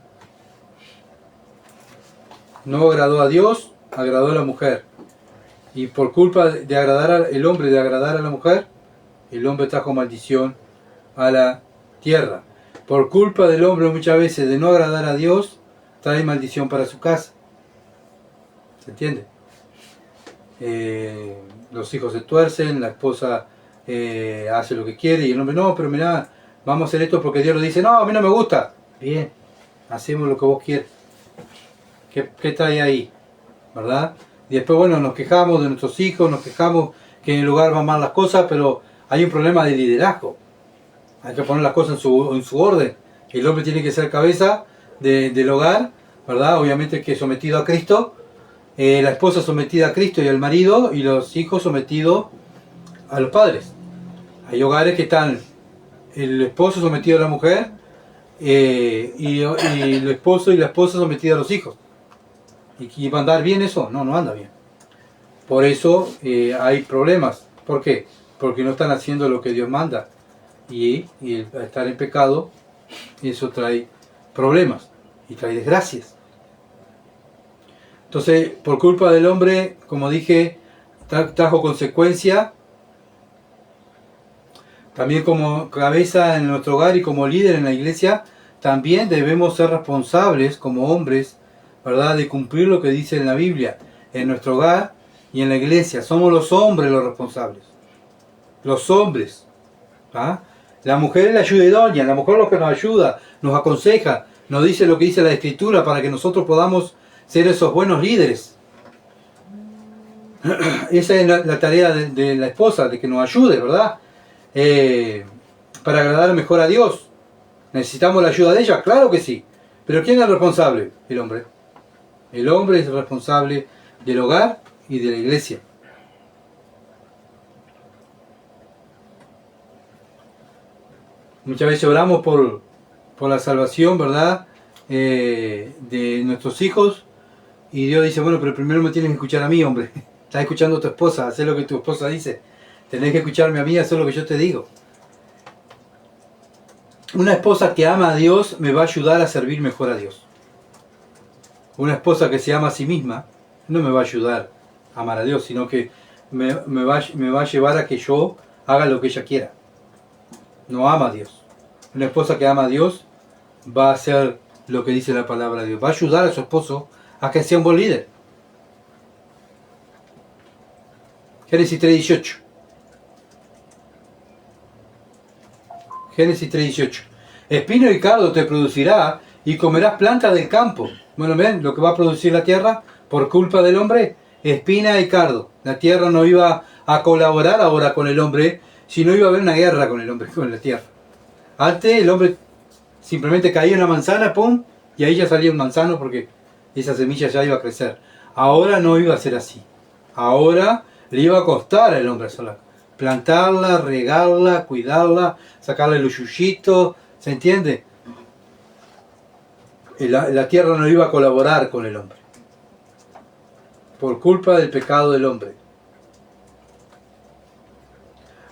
No agradó a Dios, agradó a la mujer. Y por culpa de agradar al hombre, de agradar a la mujer, el hombre trajo maldición a la tierra. Por culpa del hombre muchas veces de no agradar a Dios, trae maldición para su casa. ¿Se entiende? Los hijos se tuercen, la esposa hace lo que quiere y el hombre, no, pero mirá, vamos a hacer esto porque Dios lo dice, no, a mí no me gusta. Bien, hacemos lo que vos quieres. ¿Qué trae ahí? ¿Verdad? Y después, bueno, nos quejamos de nuestros hijos, nos quejamos que en el lugar van mal las cosas, pero hay un problema de liderazgo. Hay que poner las cosas en su orden. El hombre tiene que ser cabeza del hogar, ¿verdad? Obviamente que sometido a Cristo. La esposa sometida a Cristo y al marido, y los hijos sometidos a los padres. Hay hogares que están el esposo sometido a la mujer y el esposo y la esposa sometidos a los hijos. ¿Y va a andar bien eso? No, no anda bien. Por eso hay problemas. ¿Por qué? Porque no están haciendo lo que Dios manda. Y al estar en pecado, eso trae problemas y trae desgracias. Entonces, por culpa del hombre, como dije, trajo consecuencia. También como cabeza en nuestro hogar y como líder en la iglesia, también debemos ser responsables como hombres, ¿verdad?, de cumplir lo que dice en la Biblia, en nuestro hogar y en la iglesia. Somos los hombres los responsables. Los hombres. ¿Ah? La mujer es la ayuda idónea, la mujer es lo que nos ayuda, nos aconseja, nos dice lo que dice la Escritura para que nosotros podamos ser esos buenos líderes. Esa es la tarea de la esposa, de que nos ayude, ¿verdad? Para agradar mejor a Dios. ¿Necesitamos la ayuda de ella? Claro que sí. ¿Pero quién es el responsable? El hombre. El hombre es el responsable del hogar y de la iglesia. Muchas veces oramos por la salvación, ¿verdad? De nuestros hijos. Y Dios dice, bueno, pero primero me tienes que escuchar a mí, hombre. Estás escuchando a tu esposa, hacer lo que tu esposa dice. Tenés que escucharme a mí, hacer lo que yo te digo. Una esposa que ama a Dios me va a ayudar a servir mejor a Dios. Una esposa que se ama a sí misma no me va a ayudar a amar a Dios, sino que me va a llevar a que yo haga lo que ella quiera. No ama a Dios. Una esposa que ama a Dios va a hacer lo que dice la palabra de Dios. Va a ayudar a su esposo a que sea un buen líder. Génesis 3:18. Génesis 3:18. Espino y cardo te producirá y comerás plantas del campo. Bueno, ven lo que va a producir la tierra por culpa del hombre. Espina y cardo. La tierra no iba a colaborar ahora con el hombre, sino iba a haber una guerra con el hombre, con la tierra. Antes el hombre simplemente caía una manzana, pum, y ahí ya salía un manzano porque esa semilla ya iba a crecer. Ahora no iba a ser así. Ahora le iba a costar al hombre hacerla. Plantarla, regarla, cuidarla, sacarle los yuyitos, ¿se entiende? La tierra no iba a colaborar con el hombre. Por culpa del pecado del hombre.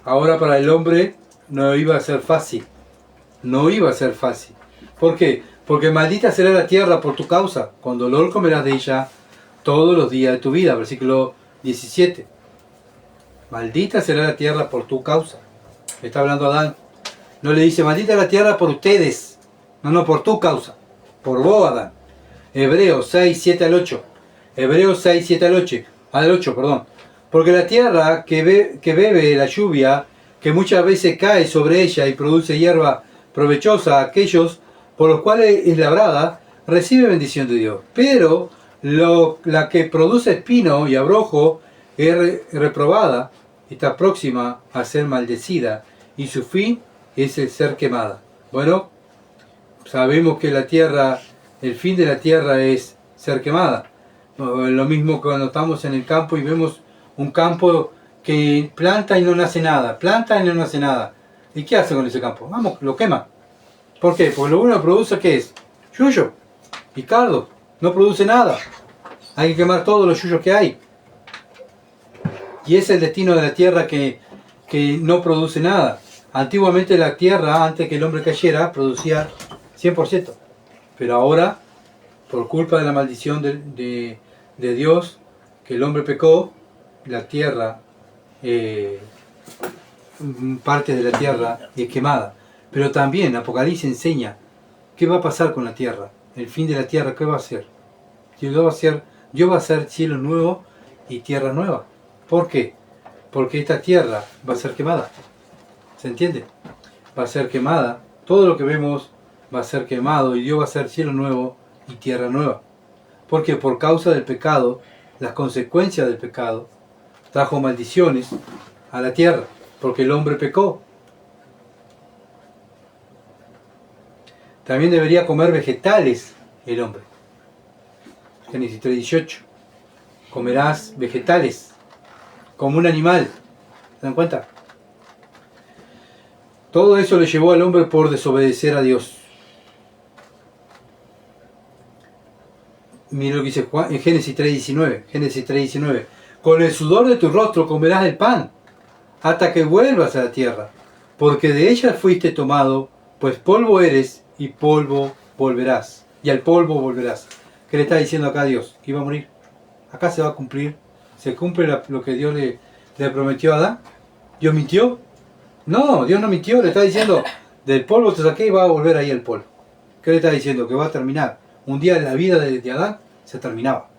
Ahora para el hombre no iba a ser fácil. No iba a ser fácil. ¿Por qué? Porque maldita será la tierra por tu causa. Con dolor comerás de ella todos los días de tu vida. Versículo 17. Maldita será la tierra por tu causa. Está hablando Adán. No le dice maldita la tierra por ustedes. No, por tu causa. Por vos, Adán. Hebreos 6, 7 al 8. Hebreos 6, 7 al 8. Al 8, perdón. Porque la tierra que bebe la lluvia, que muchas veces cae sobre ella y produce hierba provechosa a aquellos por los cuales es labrada, recibe bendición de Dios. Pero la que produce espino y abrojo es reprobada, está próxima a ser maldecida, y su fin es el ser quemada. Bueno, sabemos que la tierra, el fin de la tierra es ser quemada. Lo mismo cuando estamos en el campo y vemos un campo que planta y no nace nada, planta y no nace nada. ¿Y qué hace con ese campo? Vamos, lo quema. ¿Por qué? Porque lo único que produce, ¿qué es? Yuyo y cardo. No produce nada. Hay que quemar todos los yuyos que hay. Y ese es el destino de la tierra que no produce nada. Antiguamente la tierra, antes que el hombre cayera, producía 100%. Pero ahora, por culpa de la maldición de Dios, que el hombre pecó, la tierra, parte de la tierra es quemada. Pero también Apocalipsis enseña qué va a pasar con la tierra. El fin de la tierra, ¿qué va a hacer? Dios va a hacer cielo nuevo y tierra nueva. ¿Por qué? Porque esta tierra va a ser quemada. ¿Se entiende? Va a ser quemada. Todo lo que vemos va a ser quemado y Dios va a hacer cielo nuevo y tierra nueva. Porque por causa del pecado, las consecuencias del pecado, trajo maldiciones a la tierra. Porque el hombre pecó. También debería comer vegetales el hombre. Génesis 3:18. Comerás vegetales como un animal. ¿Se dan cuenta? Todo eso le llevó al hombre por desobedecer a Dios. Mira lo que dice Juan, en Génesis 3:19. Génesis 3:19. Con el sudor de tu rostro comerás el pan, hasta que vuelvas a la tierra, porque de ella fuiste tomado, pues polvo eres y polvo volverás. Y al polvo volverás. ¿Qué le está diciendo acá a Dios? Que iba a morir. Acá se va a cumplir. ¿Se cumple lo que Dios le prometió a Adán? ¿Dios mintió? No, Dios no mintió. Le está diciendo, del polvo te saqué y va a volver ahí al polvo. ¿Qué le está diciendo? Que va a terminar. Un día en la vida de Adán se terminaba.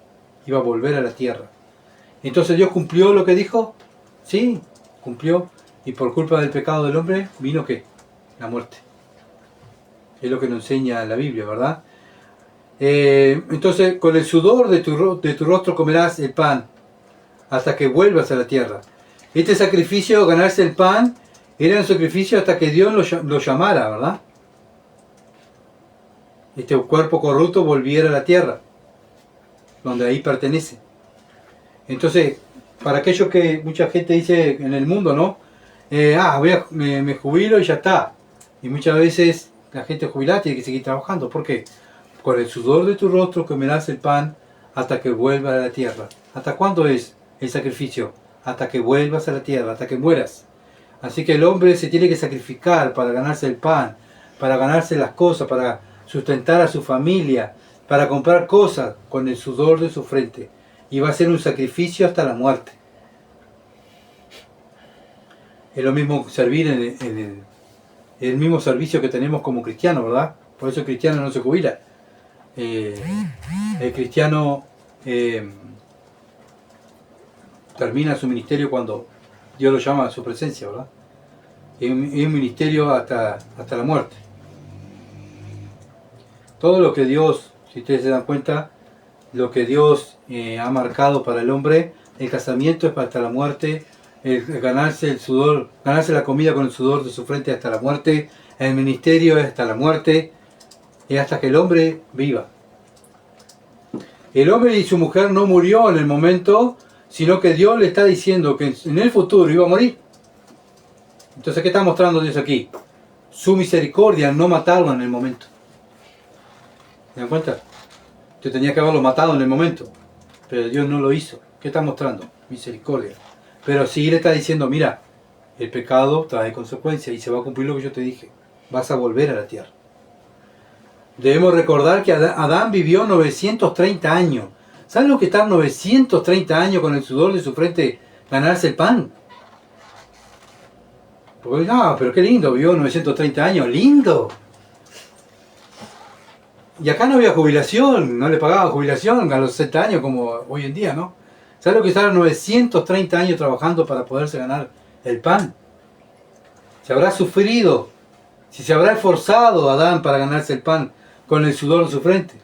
Iba a volver a la tierra. Entonces Dios cumplió lo que dijo. Sí, cumplió. Y por culpa del pecado del hombre vino ¿qué? La muerte. Es lo que nos enseña la Biblia, ¿verdad? Entonces, con el sudor de tu rostro comerás el pan hasta que vuelvas a la tierra. Este sacrificio, ganarse el pan, era un sacrificio hasta que Dios lo llamara, ¿verdad? Este cuerpo corrupto volviera a la tierra, donde ahí pertenece. Entonces, para aquellos que mucha gente dice en el mundo, ¿no? Me jubilo y ya está. Y muchas veces la gente jubilada tiene que seguir trabajando. ¿Por qué? Con el sudor de tu rostro comerás el pan hasta que vuelvas a la tierra. ¿Hasta cuándo es el sacrificio? Hasta que vuelvas a la tierra, hasta que mueras. Así que el hombre se tiene que sacrificar para ganarse el pan, para ganarse las cosas, para sustentar a su familia, para comprar cosas con el sudor de su frente. Y va a ser un sacrificio hasta la muerte. Es lo mismo servir en el mismo servicio que tenemos como cristianos, ¿verdad? Por eso el cristiano no se jubila. El cristiano termina su ministerio cuando Dios lo llama a su presencia, ¿verdad? Es un ministerio hasta la muerte. Todo lo que Dios, si ustedes se dan cuenta, lo que Dios ha marcado para el hombre, el casamiento es hasta la muerte, ganarse el sudor, ganarse la comida con el sudor de su frente hasta la muerte, el ministerio es hasta la muerte, es hasta que el hombre viva. El hombre y su mujer no murió en el momento, sino que Dios le está diciendo que en el futuro iba a morir. Entonces, ¿qué está mostrando Dios aquí? Su misericordia, no matarlo en el momento. ¿Se dan cuenta? Yo tenía que haberlo matado en el momento, pero Dios no lo hizo. ¿Qué está mostrando? Misericordia. Pero sí le está diciendo, mira, el pecado trae consecuencias y se va a cumplir lo que yo te dije. Vas a volver a la tierra. Debemos recordar que Adán vivió 930 años. ¿Saben lo que estar 930 años con el sudor de su frente ganarse el pan? Porque, no, pero qué lindo, vivió 930 años, lindo. Y acá no había jubilación, no le pagaba jubilación a los 60 años como hoy en día, ¿no? ¿Saben lo que estar 930 años trabajando para poderse ganar el pan? Se habrá sufrido, si se habrá esforzado Adán para ganarse el pan con el sudor de su frente.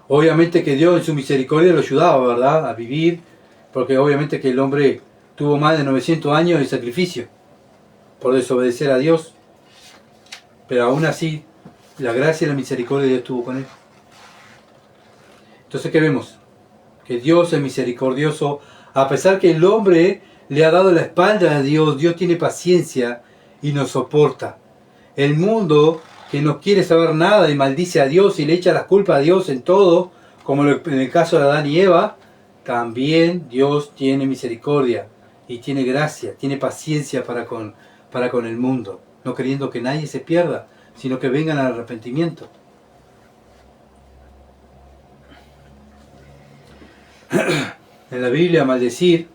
Obviamente que Dios en su misericordia lo ayudaba, ¿verdad? A vivir, porque obviamente que el hombre tuvo más de 900 años de sacrificio por desobedecer a Dios. Pero aún así, la gracia y la misericordia de Dios estuvo con él. Entonces, ¿qué vemos? Que Dios es misericordioso, a pesar que el hombre le ha dado la espalda a Dios, Dios tiene paciencia y nos soporta. El mundo que no quiere saber nada y maldice a Dios y le echa las culpas a Dios en todo, como en el caso de Adán y Eva, también Dios tiene misericordia y tiene gracia, tiene paciencia para con el mundo, no queriendo que nadie se pierda, sino que vengan al arrepentimiento. En la Biblia, maldecir,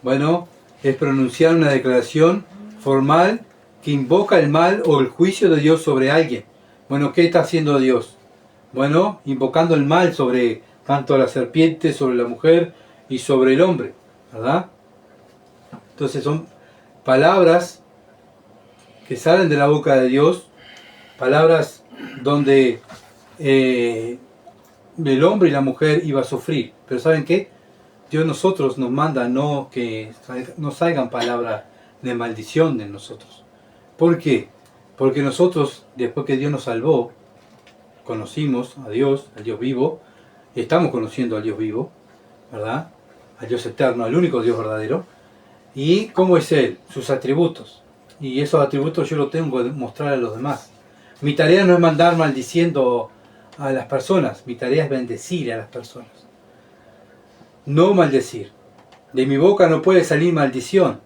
bueno, es pronunciar una declaración formal que invoca el mal o el juicio de Dios sobre alguien. Bueno, ¿qué está haciendo Dios? Bueno, invocando el mal sobre tanto a la serpiente, sobre la mujer y sobre el hombre, ¿verdad? Entonces son palabras que salen de la boca de Dios, palabras donde el hombre y la mujer iba a sufrir. Pero ¿saben qué? Dios nos manda no que no salgan palabras de maldición de nosotros. ¿Por qué? Porque nosotros, después que Dios nos salvó, conocimos a Dios, al Dios vivo, estamos conociendo al Dios vivo, ¿verdad? Al Dios eterno, al único Dios verdadero. ¿Y cómo es Él? Sus atributos. Y esos atributos yo los tengo que mostrar a los demás. Mi tarea no es mandar maldiciendo a las personas, mi tarea es bendecir a las personas. No maldecir. De mi boca no puede salir maldición.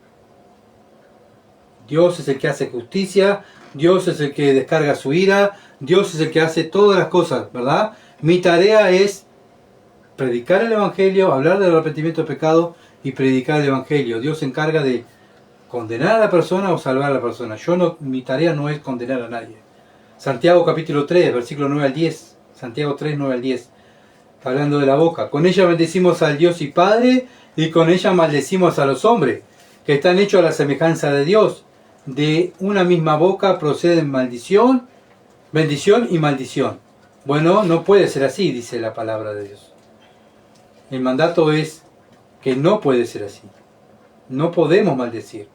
Dios es el que hace justicia, Dios es el que descarga su ira, Dios es el que hace todas las cosas, ¿verdad? Mi tarea es predicar el Evangelio, hablar del arrepentimiento de pecado y predicar el Evangelio. Dios se encarga de condenar a la persona o salvar a la persona. Mi tarea no es condenar a nadie. Santiago capítulo 3, versículo 9 al 10. Santiago 3, 9 al 10. Hablando de la boca. Con ella bendecimos al Dios y Padre, y con ella maldecimos a los hombres, que están hechos a la semejanza de Dios. De una misma boca proceden bendición y maldición. Bueno, no puede ser así, dice la palabra de Dios. El mandato es que no puede ser así. No podemos maldecir.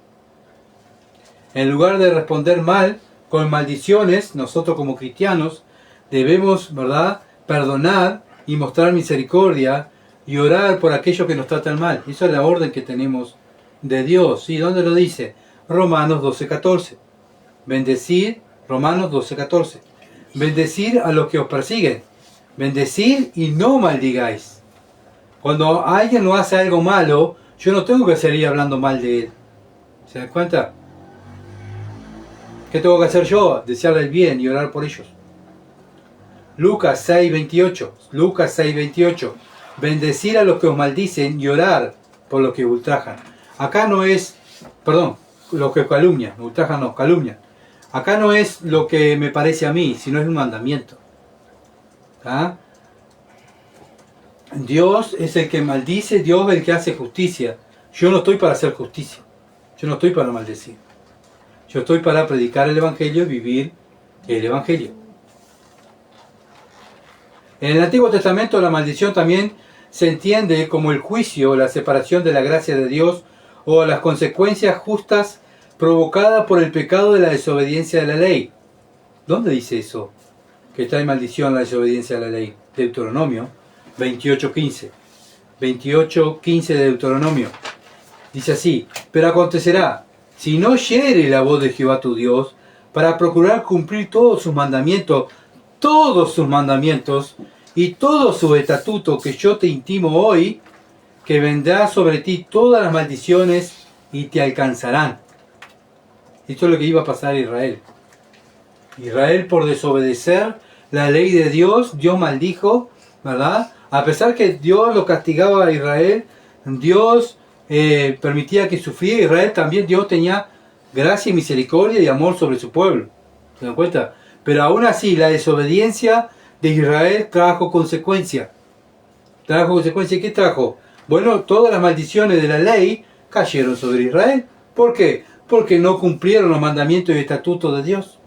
En lugar de responder mal con maldiciones, nosotros como cristianos debemos, ¿verdad?, perdonar y mostrar misericordia y orar por aquellos que nos tratan mal. Esa es la orden que tenemos de Dios. ¿Sí? ¿Dónde lo dice? Romanos 12:14. Bendecir, Romanos 12:14. Bendecir a los que os persiguen. Bendecir y no maldigáis. Cuando alguien no hace algo malo, yo no tengo que seguir hablando mal de él. ¿Se dan cuenta? ¿Qué tengo que hacer yo? Desearle el bien y orar por ellos. Lucas 6:28. Lucas 6:28. Bendecir a los que os maldicen y orar por los que ultrajan. Acá no es, perdón, los que calumnian, ultrajan no, calumnian. Acá no es lo que me parece a mí, sino es un mandamiento. ¿Ah? Dios es el que maldice, Dios es el que hace justicia. Yo no estoy para hacer justicia. Yo no estoy para maldecir. Yo estoy para predicar el Evangelio y vivir el Evangelio. En el Antiguo Testamento la maldición también se entiende como el juicio, la separación de la gracia de Dios o las consecuencias justas provocadas por el pecado de la desobediencia de la ley. ¿Dónde dice eso? Que trae maldición la desobediencia a la ley. Deuteronomio 28:15. 28:15 de Deuteronomio. Dice así: pero acontecerá, si no oyere la voz de Jehová tu Dios, para procurar cumplir todos sus mandamientos y todos sus estatutos que yo te intimo hoy, que vendrá sobre ti todas las maldiciones y te alcanzarán. Esto es lo que iba a pasar a Israel. Israel, por desobedecer la ley de Dios, Dios maldijo, ¿verdad? A pesar que Dios lo castigaba a Israel, Dios permitía que sufriera. Israel también, Dios tenía gracia y misericordia y amor sobre su pueblo. ¿Se dan cuenta? Pero aún así, la desobediencia de Israel trajo consecuencia. ¿Trajo consecuencia? ¿Qué trajo? Bueno, todas las maldiciones de la ley cayeron sobre Israel. ¿Por qué? Porque no cumplieron los mandamientos y estatutos de Dios.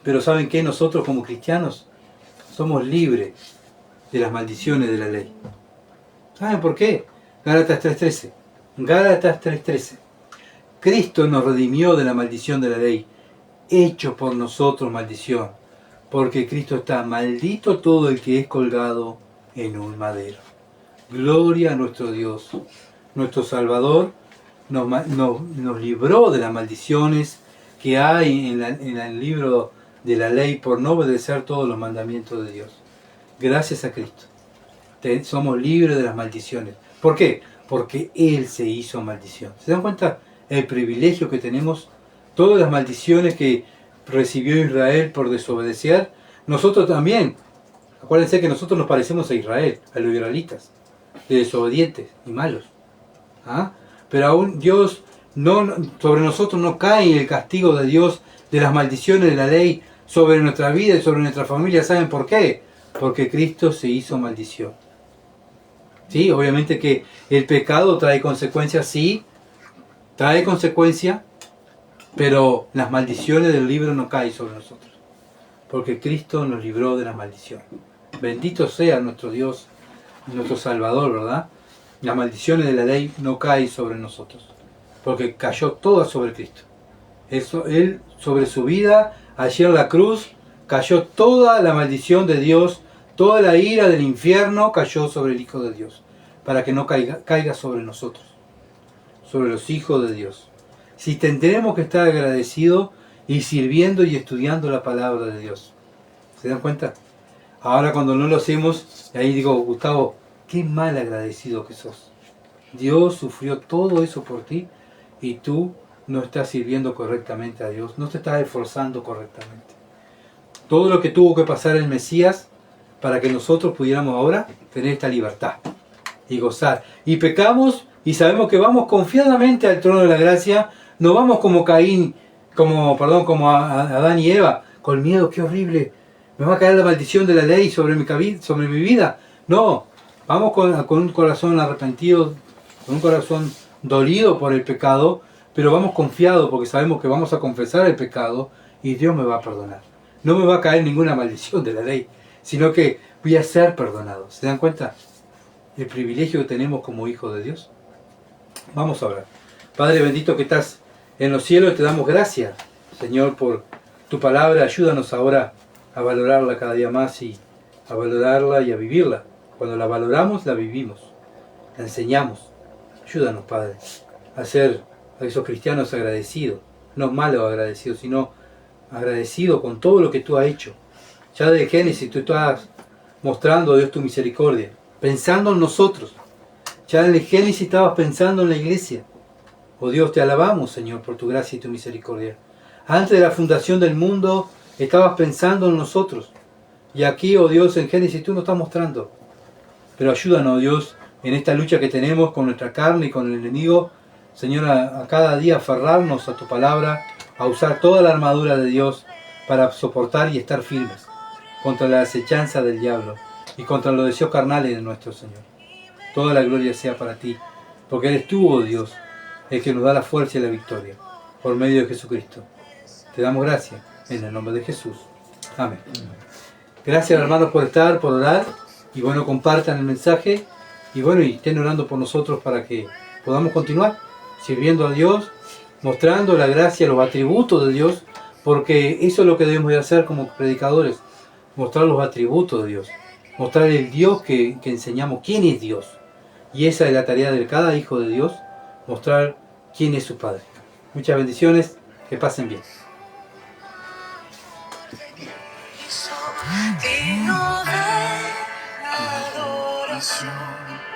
Pero ¿saben qué? Nosotros como cristianos somos libres de las maldiciones de la ley. ¿Saben por qué? Gálatas 3:13. Gálatas 3:13. Cristo nos redimió de la maldición de la ley, hecho por nosotros maldición, porque Cristo está maldito todo el que es colgado en un madero. Gloria a nuestro Dios. Nuestro Salvador nos libró de las maldiciones que hay en el libro de la ley por no obedecer todos los mandamientos de Dios. Gracias a Cristo. Somos libres de las maldiciones. ¿Por qué? Porque Él se hizo maldición. ¿Se dan cuenta el privilegio que tenemos? Todas las maldiciones que recibió Israel por desobedecer, nosotros también. Acuérdense que nosotros nos parecemos a Israel, a los israelitas, de desobedientes y malos. ¿Ah? Pero aún Dios, sobre nosotros no cae el castigo de Dios de las maldiciones de la ley sobre nuestra vida y sobre nuestra familia. ¿Saben por qué? Porque Cristo se hizo maldición. Sí, obviamente que el pecado trae consecuencias, sí, trae consecuencias, pero las maldiciones del libro no caen sobre nosotros, porque Cristo nos libró de la maldición. Bendito sea nuestro Dios, nuestro Salvador, ¿verdad? Las maldiciones de la ley no caen sobre nosotros, porque cayó toda sobre Cristo. Él, sobre su vida, allí en la cruz, cayó toda la maldición de Dios, toda la ira del infierno cayó sobre el Hijo de Dios, para que no caiga sobre nosotros, sobre los hijos de Dios. Si tendremos que estar agradecidos y sirviendo y estudiando la palabra de Dios. ¿Se dan cuenta? Ahora cuando no lo hacemos, ahí digo, Gustavo, qué mal agradecido que sos. Dios sufrió todo eso por ti y tú no estás sirviendo correctamente a Dios, no te estás esforzando correctamente. Todo lo que tuvo que pasar el Mesías para que nosotros pudiéramos ahora tener esta libertad y gozar. Y pecamos y sabemos que vamos confiadamente al trono de la gracia, no vamos como como Adán y Eva, con miedo, qué horrible, me va a caer la maldición de la ley sobre mi vida. No, vamos con un corazón arrepentido, con un corazón dolido por el pecado, pero vamos confiados porque sabemos que vamos a confesar el pecado y Dios me va a perdonar. No me va a caer ninguna maldición de la ley, sino que voy a ser perdonado. ¿Se dan cuenta? El privilegio que tenemos como hijos de Dios. Vamos a orar. Padre bendito que estás en los cielos, te damos gracias, Señor, por tu palabra. Ayúdanos ahora a valorarla cada día más y a valorarla y a vivirla. Cuando la valoramos, la vivimos, la enseñamos. Ayúdanos, Padre, a ser a esos cristianos agradecidos, no malos agradecidos, sino agradecidos con todo lo que tú has hecho. Ya de Génesis tú estás mostrando, Dios, tu misericordia, pensando en nosotros. Ya en el Génesis estabas pensando en la iglesia. Oh Dios, te alabamos, Señor, por tu gracia y tu misericordia. Antes de la fundación del mundo, estabas pensando en nosotros. Y aquí, oh Dios, en Génesis tú nos estás mostrando. Pero ayúdanos, oh Dios, en esta lucha que tenemos con nuestra carne y con el enemigo, Señor, a cada día aferrarnos a tu palabra, a usar toda la armadura de Dios para soportar y estar firmes contra la acechanza del diablo y contra los deseos carnales de nuestro Señor. Toda la gloria sea para ti, porque eres tú, oh Dios, el que nos da la fuerza y la victoria, por medio de Jesucristo. Te damos gracias, en el nombre de Jesús. Amén. Gracias, hermanos, por estar, por orar, y bueno, compartan el mensaje, y bueno, y estén orando por nosotros para que podamos continuar sirviendo a Dios, mostrando la gracia, los atributos de Dios, porque eso es lo que debemos de hacer como predicadores, mostrar los atributos de Dios, mostrar el Dios que enseñamos, quién es Dios. Y esa es la tarea de cada hijo de Dios, mostrar quién es su Padre. Muchas bendiciones, que pasen bien. Digno de adoración.